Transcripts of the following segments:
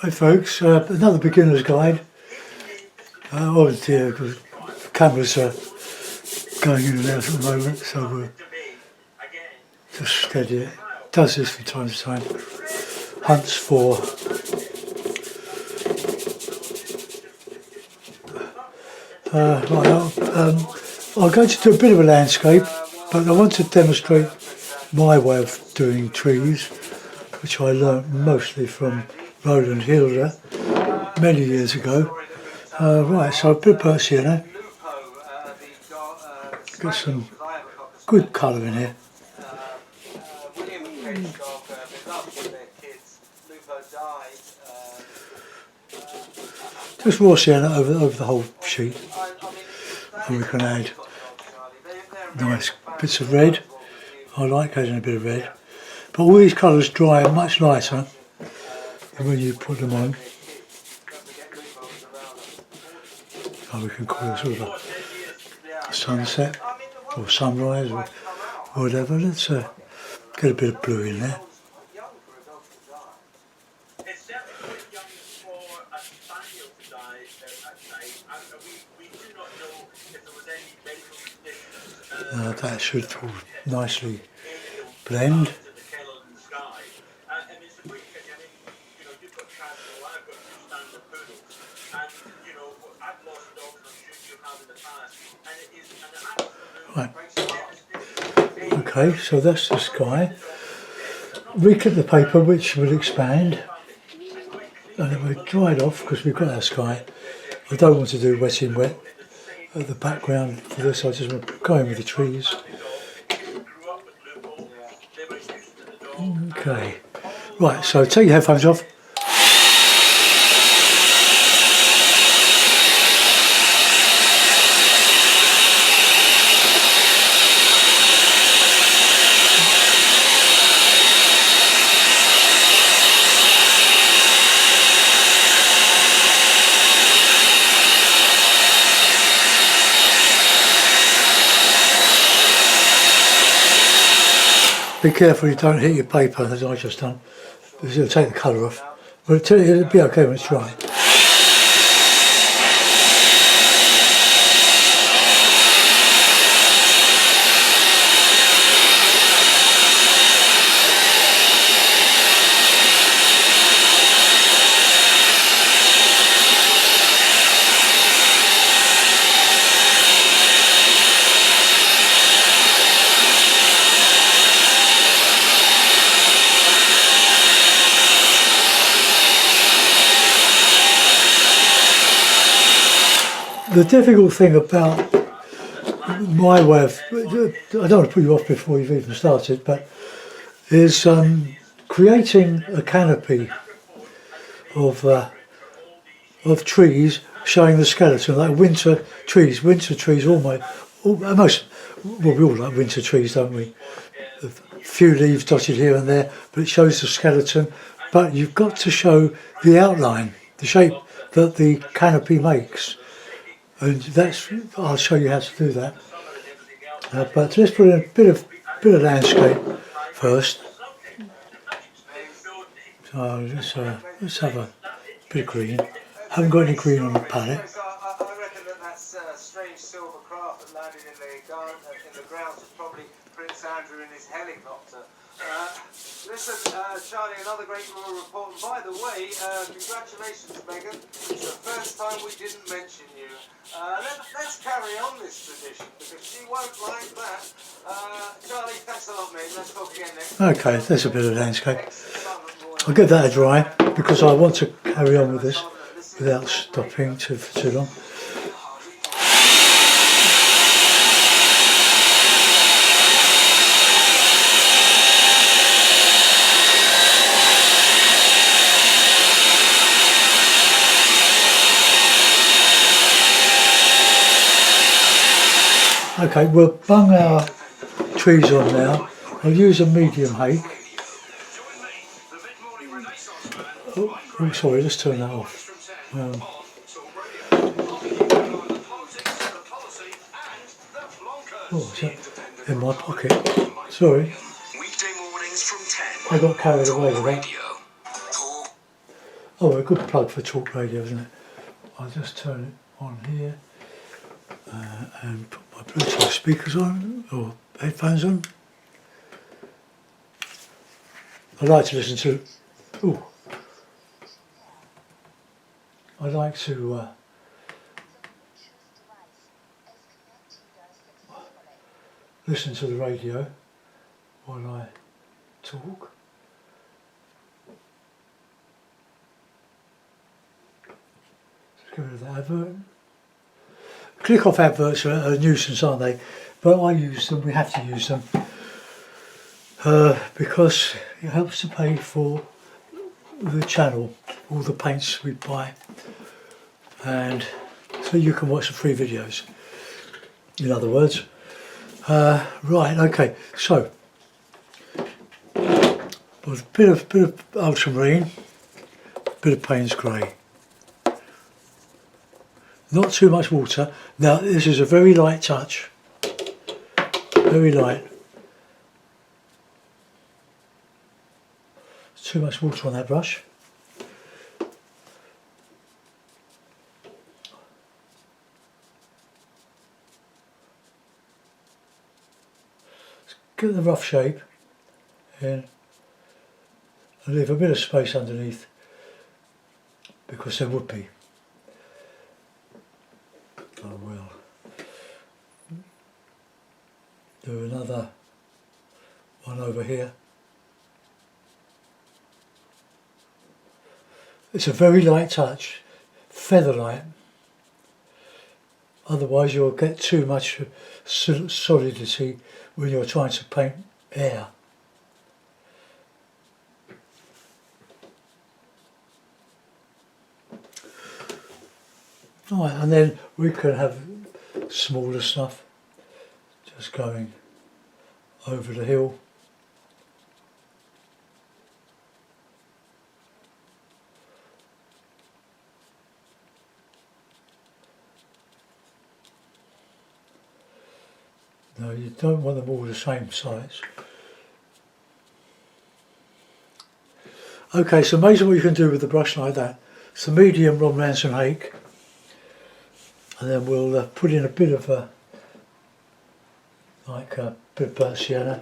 Hi folks, another beginner's guide. Oh dear, because the cameras are going in and out at the moment, so we'll just steady it. Does this from time to time. Hunts for I'm going to do a bit of a landscape, but I want to demonstrate my way of doing trees, which I learnt mostly from Roland Hilder many years ago. Right, so a bit of birch here now. Get some good colour in here. Just raw sienna over the whole sheet, and we can add nice bits of red. I like adding a bit of red, but all these colours dry much lighter when you put them on. So we can call it sort of a sunset or sunrise or whatever. Let's get a bit of blue in there. That should all nicely blend. Right. Okay, so that's the sky. Reclip the paper, which will expand, and then we'll dry it off because we've got our sky. I don't want to do wet in wet at the background for this. I just want to go in with the trees. Okay, right. So take your headphones off. Be careful you don't hit your paper, as I just done, because it'll take the colour off. But it'll be okay when it's dry. The difficult thing about my way of, I don't want to put you off before you've even started, but is creating a canopy of trees showing the skeleton, like winter trees. Winter trees, most, well, we all like winter trees, don't we? A few leaves dotted here and there, but it shows the skeleton. But you've got to show the outline, the shape that the canopy makes. And I'll show you how to do that. But let's put in a bit of landscape first. So let's have a bit of green. Haven't got any green on the palette. I reckon that's strange silver craft that landed in the grounds was probably Prince Andrew in his helicopter. Listen, Charlie, another great rural report. And by the way, congratulations, Megan. It's the first time we didn't mention you. Let's carry on this tradition because she won't like that. Charlie, thanks a lot, mate. Let's talk again next week. Okay, there's a bit of landscape. I'll give that a dry because I want to carry on with this without stopping for too long. Okay, we'll bung our trees on now. I'll use a medium hake. Oh, sorry, just turn that off. Oh, is that in my pocket? Sorry. I got carried away with that. Oh, a good plug for talk radio, isn't it? I'll just turn it on here and put my Bluetooth speakers on, or headphones on. I like to listen to, I like to listen to the radio while I talk. Let's get rid of that advert. Click off adverts are a nuisance, aren't they? But I use them, we have to use them, because it helps to pay for the channel, all the paints we buy, and so you can watch the free videos, in other words. Right, okay, so a bit of ultramarine, bit of Payne's grey. Not too much water. Now this is a very light touch, very light. Too much water on that brush. Get the rough shape in and leave a bit of space underneath, because there would be. I will do another one over here. It's a very light touch, feather light, otherwise you'll get too much solidity when you're trying to paint air. Right, and then we can have smaller stuff just going over the hill. No, you don't want them all the same size. Okay, so amazing what you can do with a brush like that. It's a medium Ron Ransom Hake. And then we'll put in a bit of burnt sienna.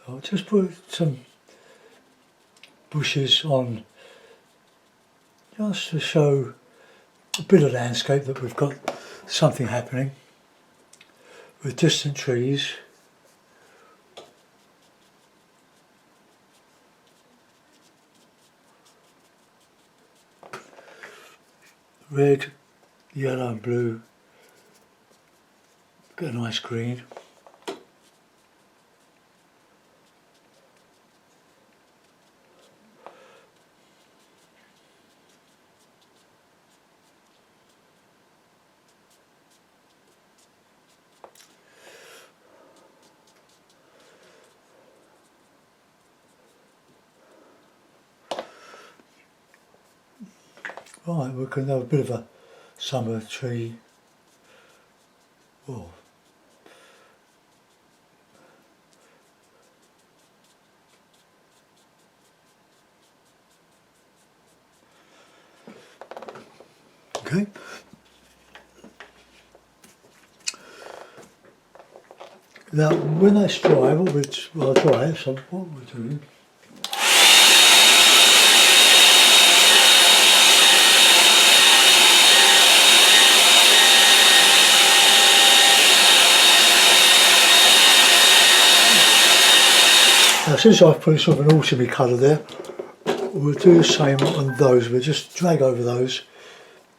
I'll just put some bushes on just to show a bit of landscape that we've got something happening with distant trees. Red, yellow and blue, got a nice green. Right, we can have a bit of a summer tree. Oh. Okay. Now, when that's dry, I'll dry it, so what we're doing. Now, since I've put sort of an autumny colour there, we'll do the same on those. We'll just drag over those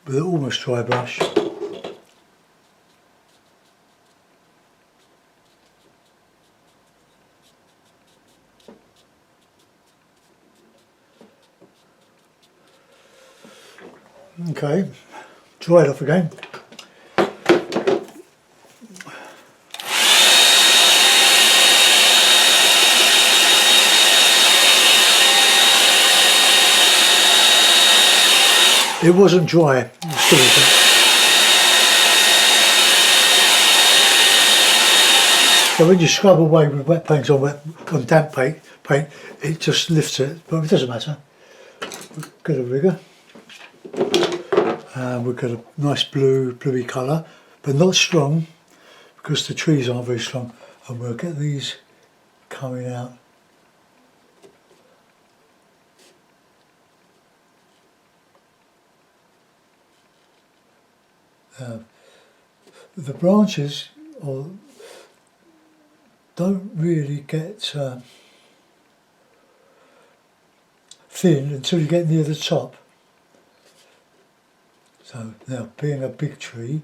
with an almost dry brush. Okay, dry it off again. It wasn't dry, it still isn't. So when you scrub away with wet paint on damp paint, it just lifts it, but it doesn't matter. We've got a rigger, and we've got a nice bluey colour, but not strong because the trees aren't very strong. And we'll get these coming out. The branches don't really get thin until you get near the top. So now, being a big tree,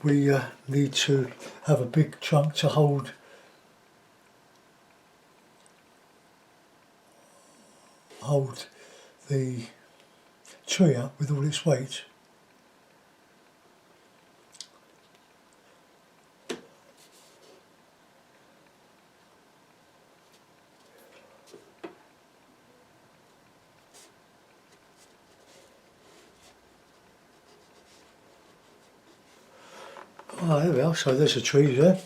we need to have a big trunk to hold the tree up with all its weight. Oh, there we are, so there's a tree there.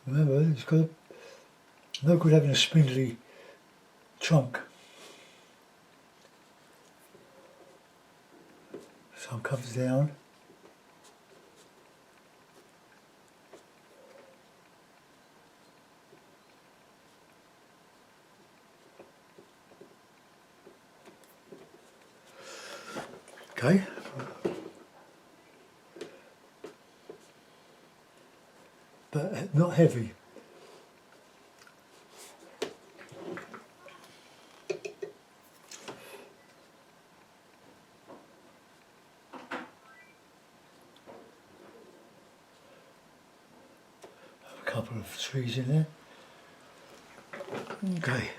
Remember, it's got no good having a spindly trunk. Some comes down. Okay. But not heavy. A couple of trees in there. Okay.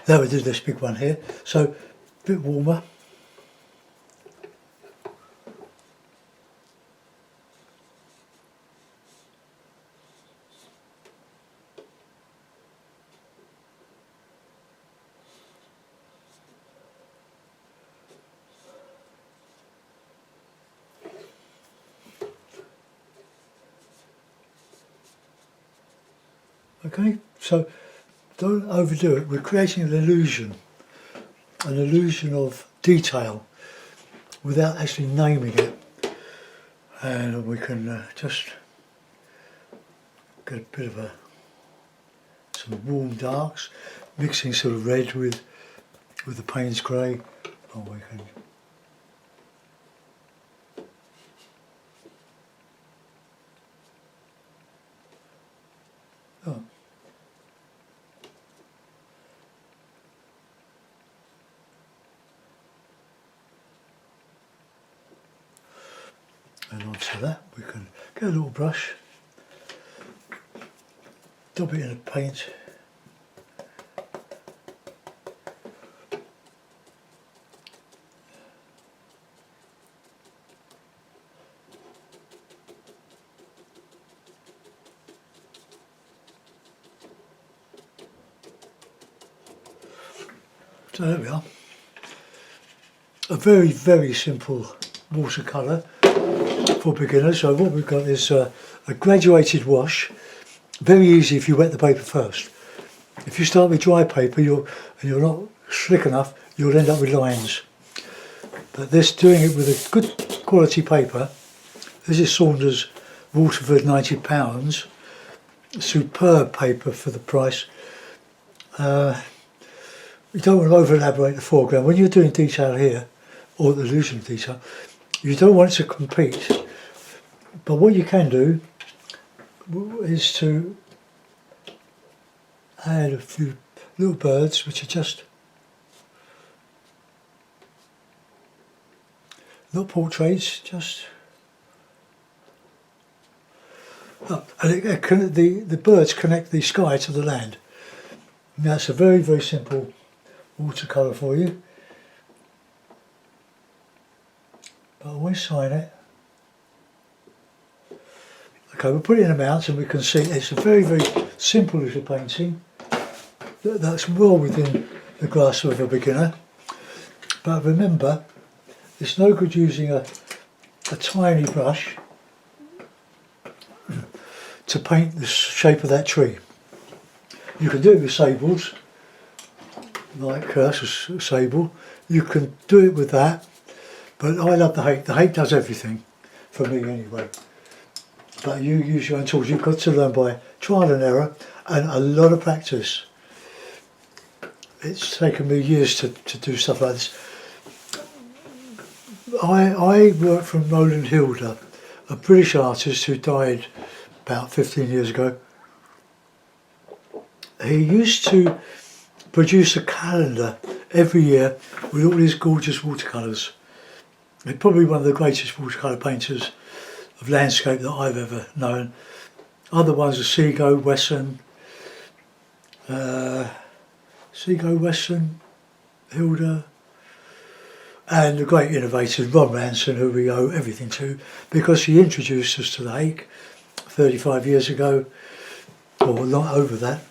Now we do this big one here. So a bit warmer. Okay, so don't overdo it. We're creating an illusion of detail without actually naming it. And we can just get a bit of some warm darks, mixing sort of red with the Payne's grey. And we can and onto that we can get a little brush, dab it in a paint, so there we are. A very, very simple watercolour for beginners. So what we've got is a graduated wash. Very easy if you wet the paper first. If you start with dry paper and you're not slick enough, you'll end up with lines. But this, doing it with a good quality paper, this is Saunders Waterford £90, superb paper for the price. You don't want to over elaborate the foreground. When you're doing detail here, or the illusion of detail, you don't want it to compete. But what you can do is to add a few little birds, which are just not portraits, just and the birds connect the sky to the land. And that's a very, very simple watercolour for you. but I won't sign it. Okay, we'll put it in a mount and we can see it's a very, very simple little painting that's well within the grasp of a beginner. But remember, it's no good using a tiny brush to paint the shape of that tree. You can do it with sables, like sable. You can do it with that, but I love the hake. The hake does everything, for me anyway. But you use your own tools. You've got to learn by trial and error and a lot of practice. It's taken me years to do stuff like this. I worked from Roland Hilder, a British artist who died about 15 years ago. He used to produce a calendar every year with all these gorgeous watercolours. He's probably one of the greatest watercolour painters of landscape that I've ever known. Other ones are Seago, Wesson, Hilda, and the great innovator Ron Ranson, who we owe everything to, because he introduced us to the hake 35 years ago, or a lot over that,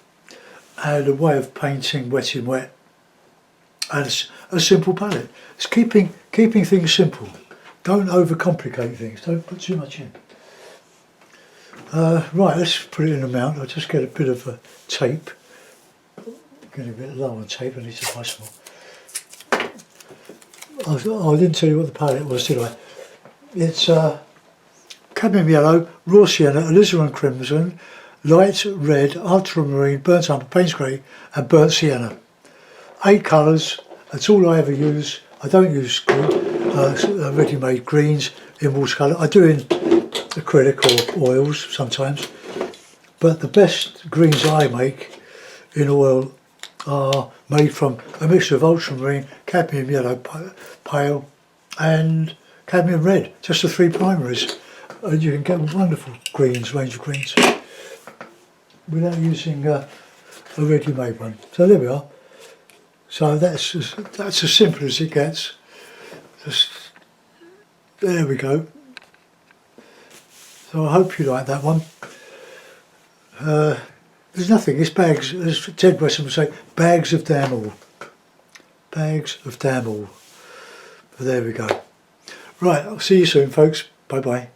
and a way of painting wet in wet, and a simple palette. It's keeping things simple. Don't overcomplicate things, don't put too much in. Right, let's put it in a mount. I'll just get a bit of a tape. Getting a bit low on tape, I need to buy some more. I didn't tell you what the palette was, did I? It's cadmium yellow, raw sienna, alizarin crimson, light red, ultramarine, burnt umber, Payne's grey and burnt sienna. 8 colours, that's all I ever use. I don't use ready-made greens in watercolour. I do in acrylic or oils sometimes, but the best greens I make in oil are made from a mixture of ultramarine, cadmium yellow pale and cadmium red, just the 3 primaries, and you can get wonderful greens, range of greens, without using a ready-made one. So there we are. So that's as simple as it gets. Just there we go. So I hope you like that one. There's nothing, it's bags, as Ted Wesson would say, bags of damn all. Bags of damn all. But there we go. Right, I'll see you soon folks. Bye bye.